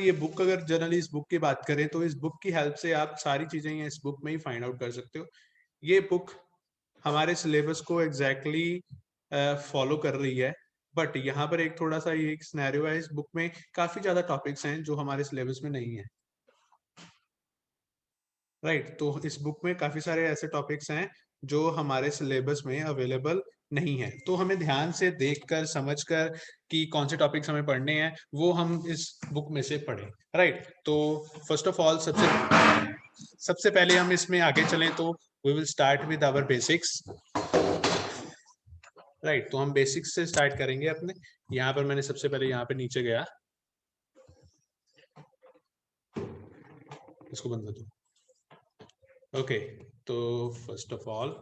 ये बुक, अगर जनरली इस बुक की बात करें तो इस बुक की हेल्प से आप सारी चीजें इस बुक में ही फाइंड आउट कर सकते हो। ये बुक हमारे सिलेबस को एग्जैक्टली फॉलो कर रही है, बट यहाँ पर एक थोड़ा सा ये एक सिनेरियो है, इस बुक में काफी ज्यादा टॉपिक्स हैं जो हमारे सिलेबस में नहीं है। राइट, तो इस बुक में काफी सारे ऐसे टॉपिक्स हैं जो हमारे सिलेबस में अवेलेबल नहीं है, तो हमें ध्यान से देखकर समझकर कि कौन से टॉपिक्स हमें पढ़ने हैं वो हम इस बुक में से पढ़ें। राइट, तो फर्स्ट ऑफ ऑल सबसे पहले हम इसमें आगे चलें तो we will start with our basics. Right, तो हम बेसिक्स से स्टार्ट करेंगे अपने। यहाँ पर मैंने सबसे पहले यहाँ पे नीचे गया, इसको बंद कर दो। ओके, तो फर्स्ट ऑफ ऑल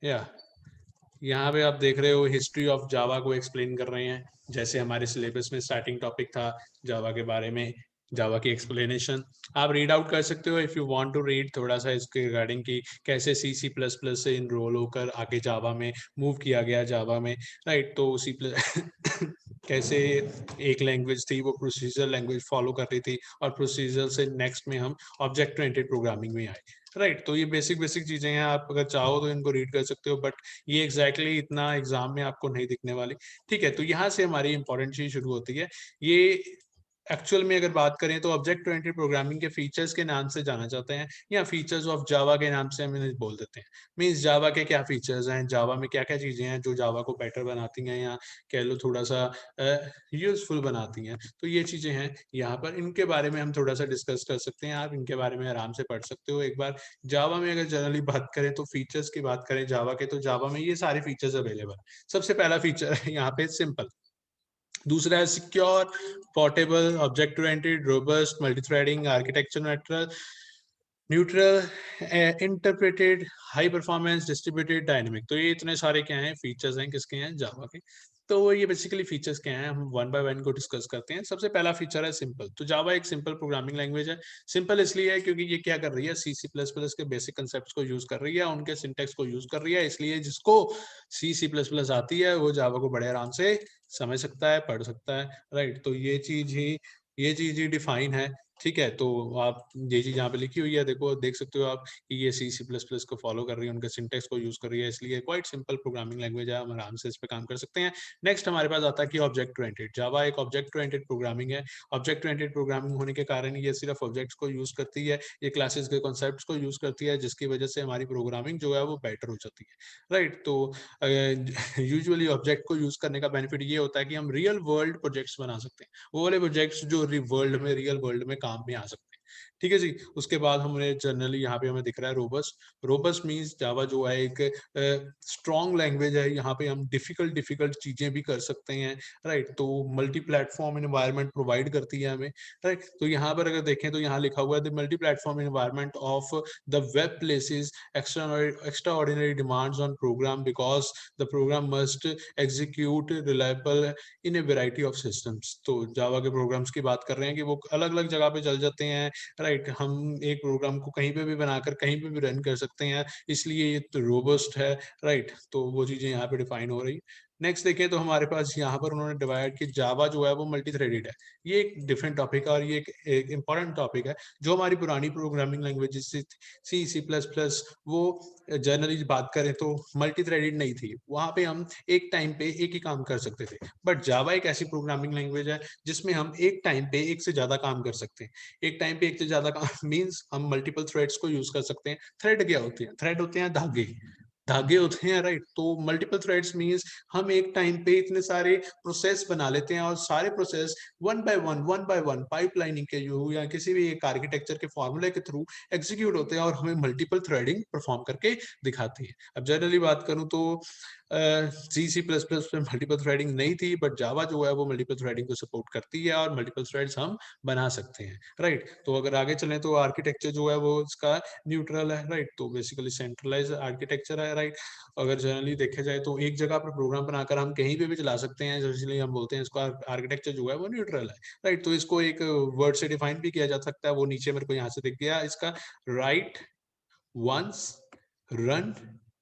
यहाँ पे आप देख रहे हो हिस्ट्री ऑफ जावा को एक्सप्लेन कर रहे हैं, जैसे हमारे सिलेबस में स्टार्टिंग टॉपिक था जावा के बारे में, जावा की एक्सप्लेनेशन आप रीड आउट कर सकते हो if you want to read थोड़ा सा इसके रिगार्डिंग की कैसे सी प्लस प्लस से इनरोल होकर आगे जावा में मूव किया गया जावा में। राइट, तो सी प्लस कैसे एक लैंग्वेज थी वो प्रोसीजर लैंग्वेज फॉलो कर रही थी और प्रोसीजर से नेक्स्ट में हम ऑब्जेक्ट ओरिएंटेड प्रोग्रामिंग में आए। राइट, तो ये बेसिक बेसिक चीजें हैं, आप अगर चाहो तो इनको रीड कर सकते हो, बट ये एग्जैक्टली इतना एग्जाम में आपको नहीं दिखने वाली। ठीक है, तो यहाँ से हमारी इंपॉर्टेंट चीज शुरू होती है। ये एक्चुअल में अगर बात करें तो ऑब्जेक्ट ओरिएंटेड प्रोग्रामिंग के फीचर्स के नाम से जाना जाते हैं, या फीचर्स ऑफ जावा के नाम से हम इन्हें बोल देते हैं। मींस जावा के क्या फीचर्स हैं, जावा में क्या क्या चीजें हैं जो जावा को बेटर बनाती हैं या कह लो थोड़ा सा यूजफुल बनाती हैं, तो ये चीजें हैं यहाँ पर, इनके बारे में हम थोड़ा सा डिस्कस कर सकते हैं। आप इनके बारे में आराम से पढ़ सकते हो एक बार। जावा में अगर जनरली बात करें तो फीचर्स की बात करें जावा के, तो जावा में ये सारे फीचर्स अवेलेबल। सबसे पहला फीचर है यहाँ पे सिंपल, दूसरा है secure, portable, object oriented, robust, multithreading, architecture neutral, interpreted, high performance, distributed, dynamic. तो ये इतने सारे क्या हैं फीचर्स हैं, किसके हैं, जावा के। तो ये बेसिकली फीचर्स क्या हैं, हम वन बाय वन को डिस्कस करते हैं। सबसे पहला फीचर है सिंपल। तो जावा एक सिंपल प्रोग्रामिंग लैंग्वेज है। सिंपल इसलिए है क्योंकि ये क्या कर रही है, सी प्लस प्लस के बेसिक कंसेप्ट को यूज कर रही है, उनके सिंटेक्स को यूज कर रही है, इसलिए जिसको सी प्लस प्लस आती है वो जावा को बड़े आराम से समझ सकता है, पढ़ सकता है। राइट, तो ये चीज ही डिफाइन है। ठीक है, तो आप ये चीज यहाँ पे लिखी हुई है, देखो देख सकते हो आप कि ये सी प्लस प्लस को फॉलो कर रही है, उनके सिंटेक्स को यूज कर रही है, इसलिए क्वाइट सिंपल प्रोग्रामिंग लैंग्वेज है, हम आराम से इस पे काम कर सकते हैं। नेक्स्ट हमारे पास आता है कि ऑब्जेक्ट ओरिएंटेड। जावा एक ऑब्जेक्ट ओरिएंटेड प्रोग्रामिंग है। ऑब्जेक्ट ओरिएंटेड प्रोग्रामिंग होने के कारण ये सिर्फ ऑब्जेक्ट्स को यूज करती है, ये क्लासेस के कॉन्सेप्ट्स को यूज करती है, जिसकी वजह से हमारी प्रोग्रामिंग जो है वो बेटर हो जाती है। राइट, तो यूजुअली ऑब्जेक्ट को यूज करने का बेनिफिट ये होता है कि हम रियल वर्ल्ड प्रोजेक्ट्स बना सकते हैं, वो वाले प्रोजेक्ट्स जो रियल वर्ल्ड में काम में आ सकते हैं। ठीक है जी, उसके बाद हमें जनरली यहाँ पे हमें दिख रहा है रोबस्ट। रोबस्ट मींस जावा जो है एक स्ट्रॉन्ग लैंग्वेज है, यहाँ पे हम डिफिकल्ट चीजें भी कर सकते हैं। राइट, तो मल्टी प्लेटफॉर्म एनवायरनमेंट प्रोवाइड करती है हमें। राइट, तो यहाँ पर अगर देखें तो यहाँ लिखा हुआ है the multi platform environment of the web places extraordinary demands on program because the program must execute reliable in a variety of systems. तो जावा के प्रोग्राम्स की बात कर रहे हैं कि वो अलग अलग जगह पे चल जाते हैं। राइट, हम एक प्रोग्राम को कहीं पे भी बनाकर कहीं पे भी रन कर सकते हैं, इसलिए ये तो रोबस्ट है। राइट, तो वो चीजें यहाँ पे डिफाइन हो रही। नेक्स्ट देखें तो हमारे पास यहाँ पर उन्होंने डिवाइड कि जावा जो है वो मल्टी थ्रेडेड है। ये एक डिफरेंट टॉपिक है और ये एक इंपॉर्टेंट टॉपिक है। जो हमारी पुरानी programming languages C plus plus, वो जनरली बात करें तो मल्टी थ्रेडेड नहीं थी, वहां पे हम एक टाइम पे एक ही काम कर सकते थे। बट जावा एक ऐसी प्रोग्रामिंग लैंग्वेज है जिसमें हम एक टाइम पे एक से ज्यादा काम कर सकते हैं। एक टाइम पे एक से ज्यादा काम मींस हम मल्टीपल थ्रेड्स को यूज कर सकते हैं। थ्रेड क्या होते हैं, थ्रेड होते हैं धागे, धागे होते हैं। राइट, तो मल्टीपल थ्रेड्स मींस हम एक टाइम पे इतने सारे प्रोसेस बना लेते हैं और सारे process one by one pipelining के थ्रू या किसी भी एक आर्किटेक्चर के फॉर्मूले के थ्रू एग्जीक्यूट होते हैं और हमें मल्टीपल थ्रेडिंग परफॉर्म करके दिखाती है। अब जनरली बात करूं तो सी प्लस प्लस में मल्टीपल थ्रेडिंग नहीं थी, बट जावा जो है वो मल्टीपल थ्रेडिंग को सपोर्ट करती है और मल्टीपल थ्रेड्स हम बना सकते हैं। राइट, तो अगर आगे चलें तो आर्किटेक्चर जो है वो इसका न्यूट्रल है। राइट, तो बेसिकली सेंट्रलाइज आर्किटेक्चर है। राइट, अगर जनरली देखा जाए तो एक जगह पर प्रोग्राम बनाकर हम कहीं पे भी चला सकते हैं, इसलिए हम बोलते हैं इसको आर्किटेक्चर जो है वो न्यूट्रल है। राइट, तो इसको एक वर्ड से डिफाइन भी किया जा सकता है, वो नीचे मेरे को यहाँ से दिख गया इसका, write once, run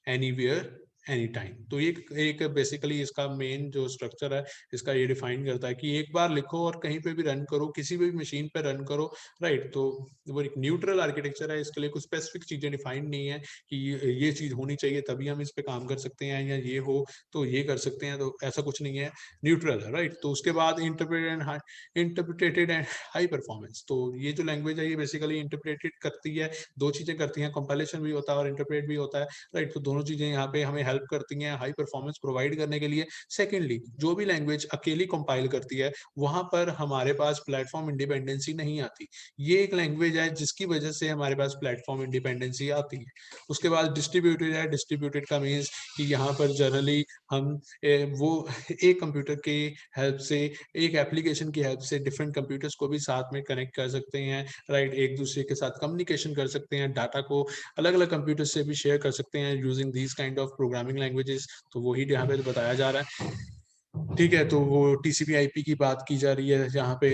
anywhere, any time. तो ये एक बेसिकली इसका मेन जो स्ट्रक्चर है इसका ये डिफाइन करता है कि एक बार लिखो और कहीं पे भी रन करो, किसी भी मशीन पे रन करो, राइट। तो वो एक न्यूट्रल आर्किटेक्चर है, इसके लिए कुछ स्पेसिफिक चीजें डिफाइंड नहीं है कि ये चीज होनी चाहिए तभी हम इस पे काम कर सकते हैं, या ये हो तो ये कर सकते हैं, तो ऐसा कुछ नहीं है, न्यूट्रल है, राइट। तो उसके बाद इंटरप्रेटेड एंड हाई परफॉर्मेंस। तो ये जो लैंग्वेज है ये बेसिकली इंटरप्रेटेड करती है, दो चीजें करती हैं, कंपाइलेशन भी होता है और इंटरप्रेट भी होता है, राइट। तो दोनों चीजें यहाँ पे हमें हेल्प करती हैं हाई परफॉर्मेंस प्रोवाइड करने के लिए। सेकेंडली, जो भी लैंग्वेज अकेली कंपाइल करती है वहां पर हमारे पास प्लेटफॉर्म इंडिपेंडेंसी नहीं आती। ये एक लैंग्वेज है जिसकी वजह से हमारे पास प्लेटफॉर्म इंडिपेंडेंसी आती है। उसके बाद डिस्ट्रीब्यूटेड है। डिस्ट्रीब्यूटेड का मीन्स कि यहाँ पर जनरली हम वो एक कंप्यूटर की हेल्प से, एक एप्लीकेशन की हेल्प से डिफरेंट कंप्यूटर्स को भी साथ में कनेक्ट कर सकते हैं, राइट। एक दूसरे के साथ कम्युनिकेशन कर सकते हैं, डाटा को अलग अलग कंप्यूटर से भी शेयर कर सकते हैं using these kind of programming languages. तो वही यहाँ पे बताया जा रहा है, ठीक है। तो वो टीसीपी आईपी की बात की जा रही है, यहाँ पे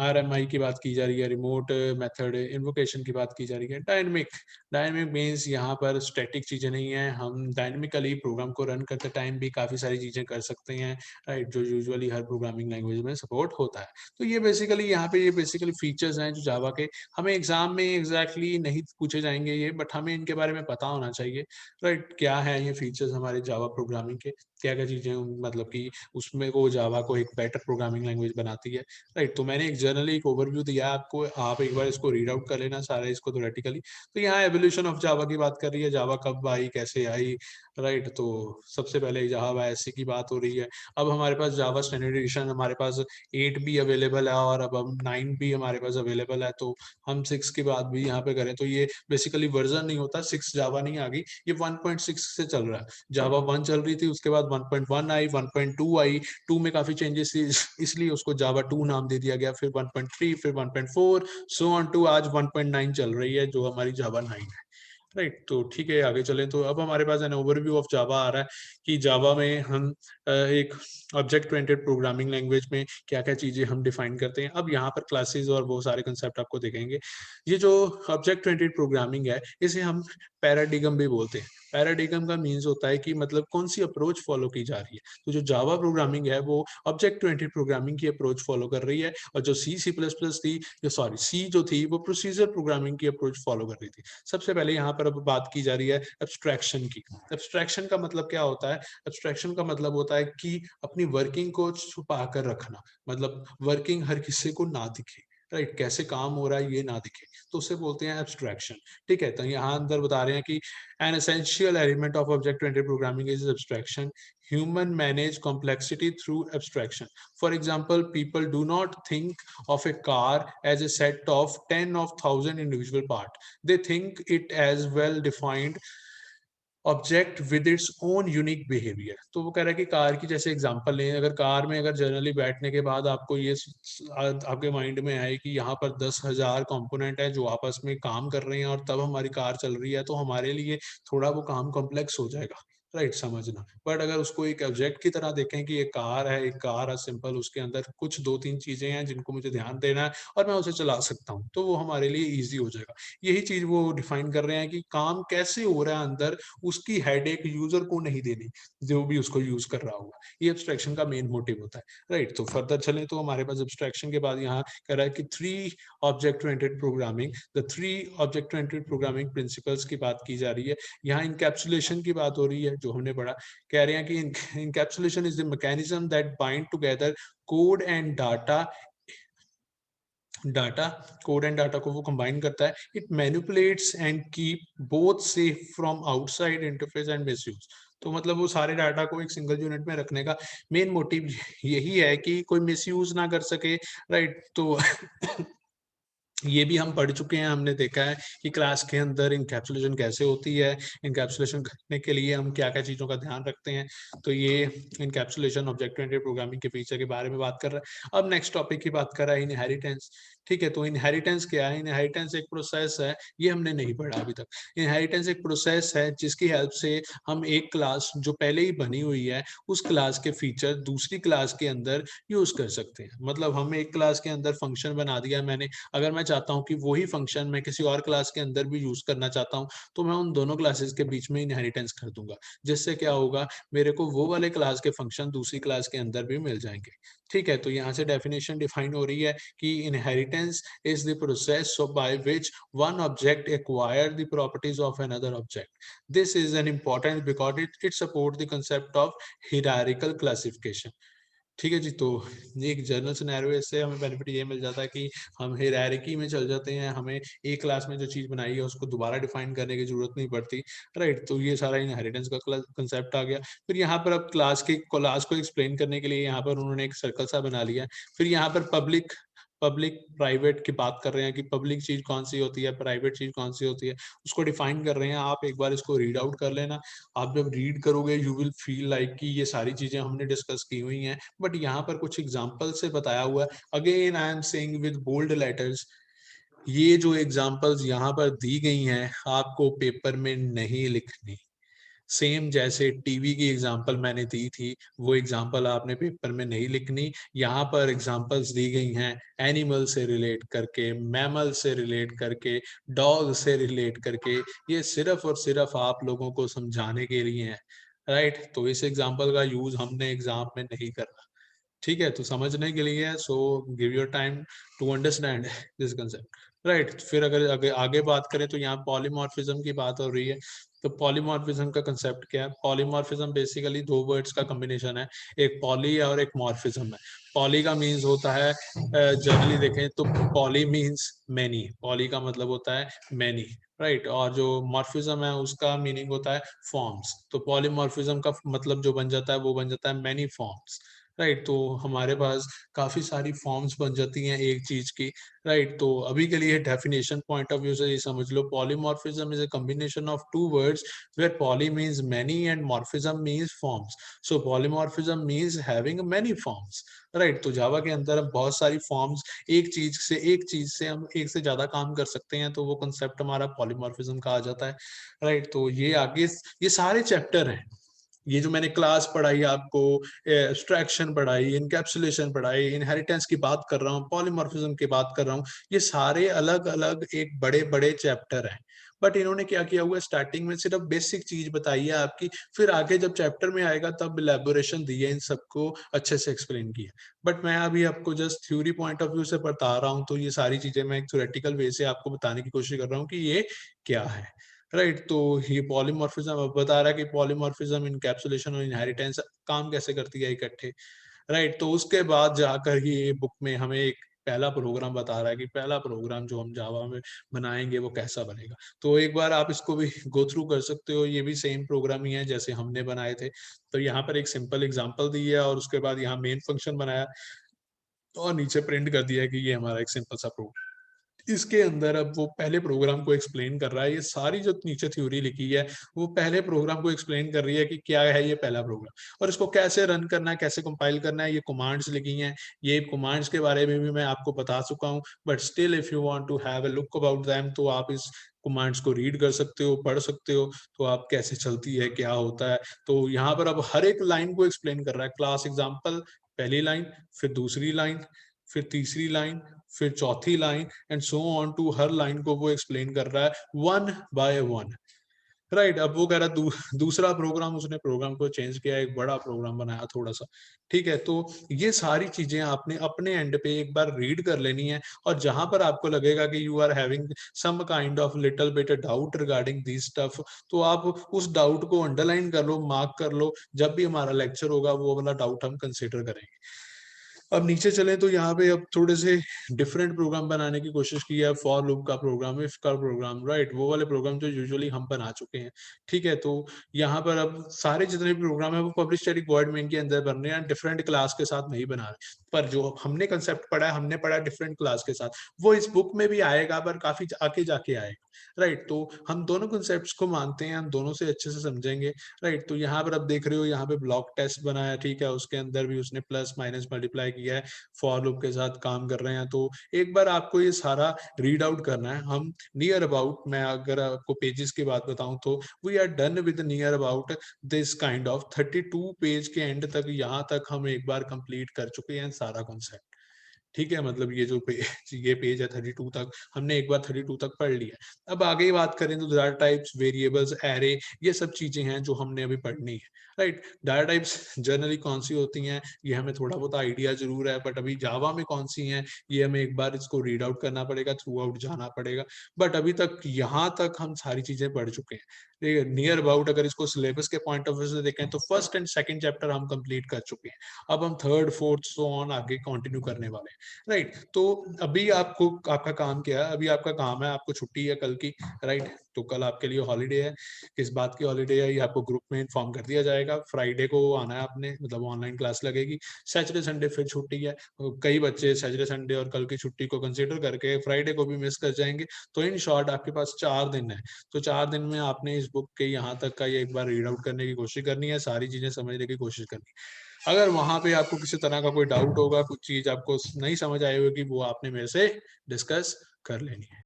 आरएमआई की बात की जा रही है, रिमोट मेथड इन्वोकेशन की बात की जा रही है। डायनेमिक, डायनेमिक मीन्स यहाँ पर स्टैटिक चीजें नहीं है, हम डायनेमिकली प्रोग्राम को रन करते टाइम भी काफी सारी चीजें कर सकते हैं, राइट, जो यूजुअली हर प्रोग्रामिंग लैंग्वेज में सपोर्ट होता है। तो ये बेसिकली यहाँ पे ये बेसिकली फीचर्स हैं जो जावा के हमें एग्जाम में एग्जैक्टली नहीं पूछे जाएंगे ये, बट हमें इनके बारे में पता होना चाहिए, राइट। क्या है ये फीचर्स हमारे जावा प्रोग्रामिंग के, क्या क्या चीजें मतलब कि उसमें वो जावा को एक बेटर प्रोग्रामिंग लैंग्वेज बनाती है, राइट। तो मैंने एक जनरली एक ओवरव्यू दिया आपको, आप एक बार इसको रीड आउट कर लेना सारे इसको थ्योरेटिकली। तो यहाँ एवोल्यूशन ऑफ जावा की बात कर रही है, जावा कब आई, कैसे आई, राइट। तो सबसे पहले जावा ऐसी की बात हो रही है। अब हमारे पास जावा स्टैंडर्ड एडिशन हमारे पास 8 भी अवेलेबल है और अब हम 9 भी हमारे पास अवेलेबल है। तो हम 6 की बात भी यहाँ पे करें तो ये बेसिकली वर्जन नहीं होता, 6 जावा नहीं आ गई, ये 1.6 से चल रहा है। जावा 1 चल रही थी, उसके बाद 1.1 आई, 1.2 आई, 2 में काफी चेंजेस थी इसलिए उसको जावा 2 नाम दे दिया गया, फिर 1.3, फिर 1.4, सो ऑन टू आज 1.9 चल रही है जो हमारी जावा 9 है, राइट। तो ठीक है, आगे चलें। तो अब हमारे पास एन ओवरव्यू ऑफ जावा आ रहा है कि जावा में हम एक ऑब्जेक्ट ओरिएंटेड प्रोग्रामिंग लैंग्वेज में क्या क्या चीजें हम डिफाइन करते हैं। अब यहाँ पर क्लासेस और बहुत सारे कंसेप्ट आपको देखेंगे। ये जो ऑब्जेक्ट ओरिएंटेड प्रोग्रामिंग है इसे हम पैराडिगम भी बोलते हैं। पैराडिगम का मीन्स होता है कि मतलब कौन सी अप्रोच फॉलो की जा रही है। तो जो जावा प्रोग्रामिंग है वो ऑब्जेक्ट ओरिएंटेड प्रोग्रामिंग की अप्रोच फॉलो कर रही है, और जो C++ थी, सॉरी सी जो थी वो प्रोसीजर प्रोग्रामिंग की अप्रोच फॉलो कर रही थी। सबसे पहले यहाँ पर अब बात की जा रही है एब्स्ट्रैक्शन की। एब्स्ट्रैक्शन का मतलब क्या होता है? एब्स्ट्रैक्शन का मतलब होता है कि अपनी वर्किंग को छुपा कर रखना, मतलब वर्किंग हर किसी को ना दिखे, राइट, कैसे काम हो रहा है ये ना दिखे, तो उसे बोलते हैं एब्स्ट्रैक्शन। ठीक है, तो यहाँ अंदर बता रहे हैं कि an essential element of object oriented programming is abstraction. Human manage complexity through abstraction. For example, people do not think of a car as a set of 10 of 1,000 individual parts. They think it as well-defined object with its own unique behaviour. तो वो कह रहा है कि car की जैसे example लें, अगर कार में अगर जनरली बैठने के बाद आपको ये आपके माइंड में आए कि यहाँ पर 10,000 कंपोनेंट है जो आपस में काम कर रहे हैं और तब हमारी कार चल रही है, तो हमारे लिए थोड़ा वो काम कॉम्प्लेक्स हो जाएगा, राइट, समझना। बट अगर उसको एक ऑब्जेक्ट की तरह देखें कि एक कार है, एक कार है सिंपल, उसके अंदर कुछ 2-3 चीजें हैं जिनको मुझे ध्यान देना है और मैं उसे चला सकता हूँ, तो वो हमारे लिए ईजी हो जाएगा। यही चीज वो डिफाइन कर रहे हैं कि काम कैसे हो रहा है अंदर, उसकी हेडेक यूजर को नहीं देनी, जो भी उसको यूज कर रहा होगा। ये एब्स्ट्रैक्शन का मेन मोटिव होता है, राइट। तो फर्दर चलें तो हमारे पास एब्स्ट्रैक्शन के बाद यहाँ कह रहा है कि 3 object oriented programming, the 3 object oriented programming principles की बात की जा रही है। यहाँ इनकैप्सुलेशन की बात हो रही है जो हमने पढ़ा। कह रहे हैं कि encapsulation is the mechanism that bind together code and data code and data को वो कंबाइन करता है। It manipulates and keep both safe from outside interface and misuse. तो मतलब वो सारे डाटा को एक सिंगल यूनिट में रखने का मेन मोटिव यही है कि कोई मिसयूज ना कर सके, राइट। तो ये भी हम पढ़ चुके हैं, हमने देखा है कि क्लास के अंदर इनकैप्सुलेशन कैसे होती है, इनकैप्सुलेशन करने के लिए हम क्या क्या चीज़ों का ध्यान रखते हैं। तो ये इनकैप्सुलेशन ऑब्जेक्ट ओरिएंटेड प्रोग्रामिंग के फीचर के बारे में बात कर रहा है। अब नेक्स्ट टॉपिक की बात कर रहा है इनहेरिटेंस, ठीक है, तो इनहेरिटेंस क्या है? इनहेरिटेंस एक प्रोसेस है, ये हमने नहीं पढ़ा अभी तक। इनहेरिटेंस एक प्रोसेस है जिसकी हेल्प से हम एक क्लास जो पहले ही बनी हुई है, उस क्लास के फीचर दूसरी क्लास के अंदर यूज कर सकते हैं। मतलब हम एक क्लास के अंदर फंक्शन बना दिया मैंने, अगर मैं चाहता हूँ कि वही फंक्शन मैं किसी और क्लास के अंदर भी यूज करना चाहता हूँ, तो मैं उन दोनों क्लासेस के बीच में इनहेरिटेंस कर दूंगा, जिससे क्या होगा, मेरे को वो वाले क्लास के फंक्शन दूसरी क्लास के अंदर भी मिल जाएंगे। ठीक है, तो यहाँ से डेफिनेशन डिफाइन हो रही है कि inheritance is the process so by which one object acquire the properties of another object. This is an important because it supports the concept of hierarchical classification. ठीक है जी, तो ये एक जनरल सिनेरियो, इससे हमें बेनिफिट ये मिल जाता है कि हम हायरार्की में चल जाते हैं, हमें एक क्लास में जो चीज बनाई है उसको दोबारा डिफाइन करने की जरूरत नहीं पड़ती। राइट, तो ये सारा इनहेरिटेंस का कंसेप्ट आ गया। फिर यहाँ पर अब क्लास को एक्सप्लेन करने के लिए यहाँ पर उन्होंने एक सर्कल सा बना लिया। फिर यहाँ पर पब्लिक पब्लिक प्राइवेट की बात कर रहे हैं कि पब्लिक चीज कौन सी होती है, प्राइवेट चीज कौन सी होती है, उसको डिफाइन कर रहे हैं। आप एक बार इसको रीड आउट कर लेना। आप जब रीड करोगे यू विल फील लाइक कि ये सारी चीजें हमने डिस्कस की हुई हैं, बट यहाँ पर कुछ एग्जाम्पल से बताया हुआ है। Again I am saying with bold letters, ये जो एग्जाम्पल्स यहाँ पर दी गई हैं आपको पेपर में नहीं लिखनी। सेम जैसे टीवी की एग्जाम्पल मैंने दी थी, वो एग्जाम्पल आपने पेपर में नहीं लिखनी। यहाँ पर एग्जाम्पल्स दी गई हैं एनिमल से रिलेट करके, मैमल से रिलेट करके, डॉग से रिलेट करके। ये सिर्फ और सिर्फ आप लोगों को समझाने के लिए है। राइट, तो इस एग्जाम्पल का यूज हमने एग्जाम में नहीं करना। ठीक है, तो समझने के लिए, so give your time to understand this concept. Right, फिर अगर आगे बात करें तो यहाँ पॉलीमॉर्फिज्म की बात हो रही है। तो पॉलीमॉर्फिज्म का कंसेप्ट क्या है? पॉलीमॉर्फिज्म बेसिकली दो वर्ड्स का कॉम्बिनेशन है, एक पॉली और एक मॉर्फिज्म है। पॉली का मीन्स होता है, जनरली देखें तो पॉली मीन्स मैनी, पॉली का मतलब होता है मैनी। राइट, और जो मॉर्फिज्म है उसका मीनिंग होता है फॉर्म्स। तो पॉलीमॉर्फिज्म का मतलब जो बन जाता है वो बन जाता है मैनी फॉर्म्स। राइट, तो हमारे पास काफी सारी फॉर्म्स बन जाती हैं एक चीज की। राइट, तो अभी के लिए डेफिनेशन पॉइंट ऑफ व्यू से ये समझ लो, polymorphism is a combination of two words where poly means many and morphism means forms. So polymorphism means having many forms. Right, तो जावा के अंदर हम बहुत सारी फॉर्म्स, एक चीज से हम एक से ज्यादा काम कर सकते हैं, तो वो कंसेप्ट हमारा पॉलीमॉर्फिज्म का आ जाता है। राइट, तो ये आगे ये सारे चैप्टर हैं। ये जो मैंने क्लास पढ़ाई आपको, एब्स्ट्रैक्शन पढ़ाई, इनकैप्सुलेशन पढ़ाई, इनहेरिटेंस की बात कर रहा हूँ, पॉलीमॉर्फिज्म की बात कर रहा हूँ, ये सारे अलग अलग एक बड़े बड़े चैप्टर हैं। बट इन्होंने क्या किया हुआ है, स्टार्टिंग में सिर्फ बेसिक चीज बताई है आपकी, फिर आगे जब चैप्टर में आएगा तब इलेबोरेशन दी है, इन सबको अच्छे से एक्सप्लेन किया। बट मैं अभी आपको just theory point of view से बता रहा हूँ, तो ये सारी चीजें मैं एक थ्योरेटिकल वे से आपको बताने की कोशिश कर रहा हूँ कि ये क्या है। राइट, तो ये पॉलीमॉर्फिज्म अब बता रहा है कि पॉलीमॉर्फिज्म, इनकैप्सुलेशन और इनहेरिटेंस काम कैसे करती है इकट्ठे। राइट, तो उसके बाद जाकर ही ये बुक में हमें एक पहला प्रोग्राम बता रहा है कि पहला प्रोग्राम जो हम जावा में बनाएंगे वो कैसा बनेगा। तो एक बार आप इसको भी गो थ्रू कर सकते हो, ये भी सेम प्रोग्राम ही है जैसे हमने बनाए थे। तो यहाँ पर एक सिंपल एग्जांपल दी है और उसके बाद यहाँ मेन फंक्शन बनाया और नीचे प्रिंट कर दिया है कि ये हमारा एक सिंपल सा प्रोग्राम। इसके अंदर अब वो पहले प्रोग्राम को एक्सप्लेन कर रहा है। ये सारी जो नीचे थ्योरी लिखी है वो पहले प्रोग्राम को एक्सप्लेन कर रही है कि क्या है ये पहला प्रोग्राम और इसको कैसे रन करना है, कैसे कंपाइल करना है। ये कमांड्स लिखी हैं, ये कमांड्स के बारे में भी मैं आपको बता चुका हूँ, but still if you want to have a look about them तो आप इस कमांड्स को रीड कर सकते हो, पढ़ सकते हो, तो आप कैसे चलती है, क्या होता है। तो यहाँ पर अब हर एक लाइन को एक्सप्लेन कर रहा है। क्लास एग्जाम्पल पहली लाइन, फिर दूसरी लाइन, फिर तीसरी लाइन, फिर चौथी line and so on to हर लाइन को वो एक्सप्लेन कर रहा है वन बाय वन। राइट, अब वो कह रहा है दूसरा प्रोग्राम, उसने प्रोग्राम को चेंज किया, एक बड़ा प्रोग्राम बनाया थोड़ा सा। ठीक है, तो ये सारी चीजें आपने अपने एंड पे एक बार रीड कर लेनी है और जहां पर आपको लगेगा कि you are having some kind of little bit doubt regarding this stuff, तो आप उस डाउट को अंडरलाइन कर लो, मार्क कर लो। जब भी हमारा लेक्चर होगा वो वाला डाउट हम कंसिडर करेंगे। अब नीचे चलें तो यहाँ पे अब थोड़े से डिफरेंट प्रोग्राम बनाने की कोशिश की है। फॉर लूप का प्रोग्राम, इफ का प्रोग्राम, राइट, वो वाले प्रोग्राम जो यूजुअली हम बना चुके हैं। ठीक है, तो यहाँ पर अब सारे जितने भी प्रोग्राम है वो पब्लिश स्टैटिक वॉइड मेन के अंदर बन रहे हैं, डिफरेंट क्लास के साथ नहीं बना रहे। पर जो हमने कंसेप्ट पढ़ा है, हमने पढ़ा डिफरेंट क्लास के साथ, वो इस बुक में भी आएगा, पर काफी आगे जाके आएगा, राइट। तो हम दोनों कंसेप्ट्स को मानते हैं, हम दोनों से अच्छे से समझेंगे, राइट। तो यहाँ पर आप देख रहे हो, यहाँ पे ब्लॉक टेस्ट बनाया, ठीक है, उसके अंदर भी उसने प्लस माइनस मल्टीप्लाई किया है, फॉर लूप के साथ काम कर रहे हैं। तो एक बार आपको ये सारा रीड आउट करना है। हम नियर अबाउट, मैं अगर आपको पेजेस की बात बताऊं तो we are done with near about this kind of 32 page के एंड तक, यहाँ तक हम एक बार कंप्लीट कर चुके हैं सारा कॉन्सेप्ट, ठीक है। मतलब ये जो ये पेज है 32 तक, हमने एक बार 32 तक पढ़ लिया। अब आगे बात करें तो डाटा टाइप्स, वेरिएबल्स, एरे, ये सब चीजें हैं जो हमने अभी पढ़नी है, राइट। डाटा टाइप्स जनरली कौन सी होती हैं, ये हमें थोड़ा बहुत आइडिया जरूर है, बट अभी जावा में कौन सी हैं ये हमें एक बार इसको रीड आउट करना पड़ेगा, थ्रू आउट जाना पड़ेगा। बट अभी तक यहाँ तक हम सारी चीजें पढ़ चुके हैं, ठीक है। नियर अबाउट अगर इसको सिलेबस के पॉइंट ऑफ व्यू से देखें तो फर्स्ट एंड सेकंड चैप्टर हम कंप्लीट कर चुके हैं, अब हम थर्ड फोर्थ सो ऑन आगे कंटिन्यू करने वाले हैं, राइट। तो अभी आपको, आपका काम क्या है, अभी आपका काम है, आपको छुट्टी है कल की, राइट। तो कल आपके लिए हॉलीडे है, किस बात की हॉलीडे है ये आपको ग्रुप में इन्फॉर्म कर दिया जाएगा। फ्राइडे को आना है आपने, मतलब ऑनलाइन क्लास लगेगी। सैटरडे संडे फिर छुट्टी है, कई बच्चे सैटरडे संडे और कल की छुट्टी को कंसिडर करके फ्राइडे को भी मिस कर जाएंगे। तो इन शॉर्ट आपके पास 4 दिन है, तो 4 दिन में आपने इस बुक के यहाँ तक का ये एक बार रीड आउट करने की कोशिश करनी है, सारी चीजें समझने की कोशिश करनी है। अगर वहां पे आपको किसी तरह का कोई डाउट होगा, कुछ चीज आपको नहीं समझ आई होगी, वो आपने मेरे से डिस्कस कर लेनी है।